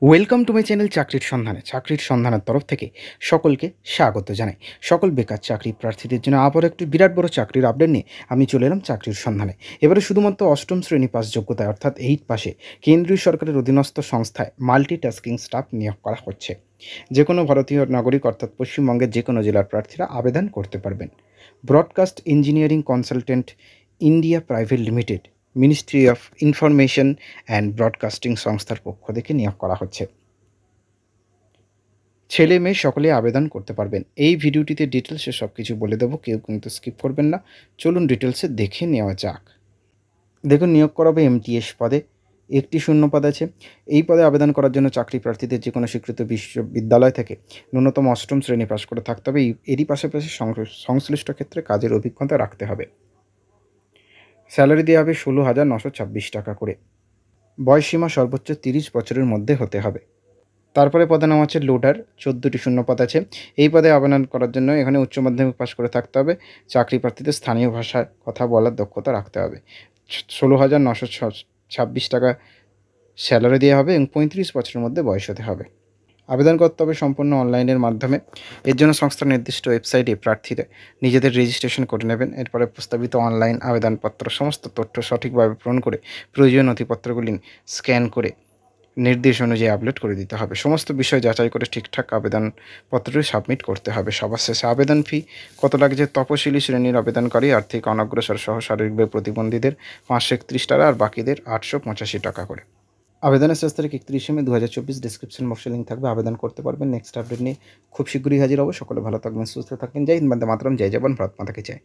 Welcome to my channel চাকরির সন্ধানের তরফ থেকে সকলকে স্বাগত জানাই। সকল বেকার চাকরি প্রার্থীদের জন্য আবার একটি বিরাট বড় চাকরির আপডেট নিয়ে আমি চলে এলাম চাকরির সন্ধানে। এবারে শুধুমাত্র অষ্টম শ্রেণী পাস যোগ্যতায় অর্থাৎ 8 পাশে কেন্দ্রীয় সরকারের অধীনস্থ সংস্থায় মাল্টিটাস্কিং স্টাফ নিয়োগ করা হচ্ছে। যে কোনো ভারতীয় নাগরিক অর্থাৎ পশ্চিমবঙ্গের যে কোনো জেলার প্রার্থীরা আবেদন করতে পারবেন। Broadcast engineering consultant India private limited, ministry of information and broadcasting সংস্থার পক্ষ থেকে নিয়োগ করা হচ্ছে। ছেলে মেয়ে সকলে আবেদন করতে পারবেন। এই ভিডিওটিতে ডিটেলসে সব কিছু বলে দেবো, কেউ কিন্তু স্কিপ করবেন না। চলুন ডিটেলসে দেখে নেওয়া যাক। দেখুন, নিয়োগ করাবে এমটিএস পদে। একটি শূন্য পদ আছে। এই পদে আবেদন করার জন্য চাকরি প্রার্থীদের যে কোনো স্বীকৃত বিশ্ববিদ্যালয় থেকে ন্যূনতম অষ্টম শ্রেণী পাশ করে থাকতে হবে। এরই পাশাপাশি সংশ্লিষ্ট ক্ষেত্রে কাজের অভিজ্ঞতা রাখতে হবে। স্যালারি দেওয়া হবে 16,926 টাকা করে। বয়সসীমা সর্বোচ্চ 30 বছরের মধ্যে হতে হবে। তারপরে পদের নাম হচ্ছে লোডার। 14টি শূন্যপদ আছে। এই পদে আবেদন করার জন্য এখানে উচ্চ মাধ্যমিক পাশ করে থাকতে হবে। চাকরি প্রার্থীদের স্থানীয় ভাষায় কথা বলার দক্ষতা রাখতে হবে। 16,926 টাকা স্যালারি দেওয়া হবে এবং 35 বছরের মধ্যে বয়স হতে হবে। আবেদন করতে হবে সম্পূর্ণ অনলাইনের মাধ্যমে। এর জন্য সংস্থার নির্দিষ্ট ওয়েবসাইটে প্রার্থীরা নিজেদের রেজিস্ট্রেশন করে নেবেন। এরপরে প্রস্তাবিত অনলাইন আবেদনপত্র সমস্ত তথ্য সঠিকভাবে পূরণ করে প্রয়োজনীয় নথিপত্রগুলি স্ক্যান করে নির্দেশ অনুযায়ী আপলোড করে দিতে হবে। সমস্ত বিষয় যাচাই করে ঠিকঠাক আবেদনপত্রটি সাবমিট করতে হবে। সবার শেষে আবেদন ফি কত লাগছে? তপশিলি শ্রেণীর আবেদনকারী, আর্থিক অনগ্রসর সহ শারীরিকভাবে প্রতিবন্ধীদের 531 টাকা আর বাকিদের 885 টাকা করে। আবেদনের শেষ তারিখ 31 মে 2024। ডিসক্রিপশন বক্সে লিঙ্ক থাকবে, আবেদন করতে পারবেন। নেক্সট আপডেট নিয়ে খুব শীঘ্রই হাজির হবো। সকলে ভালো থাকবেন, সুস্থ থাকবেন। জয় হিন্দ, বন্দে মাতরম, জয় জওয়ান, ভারত মাতা কি জয়।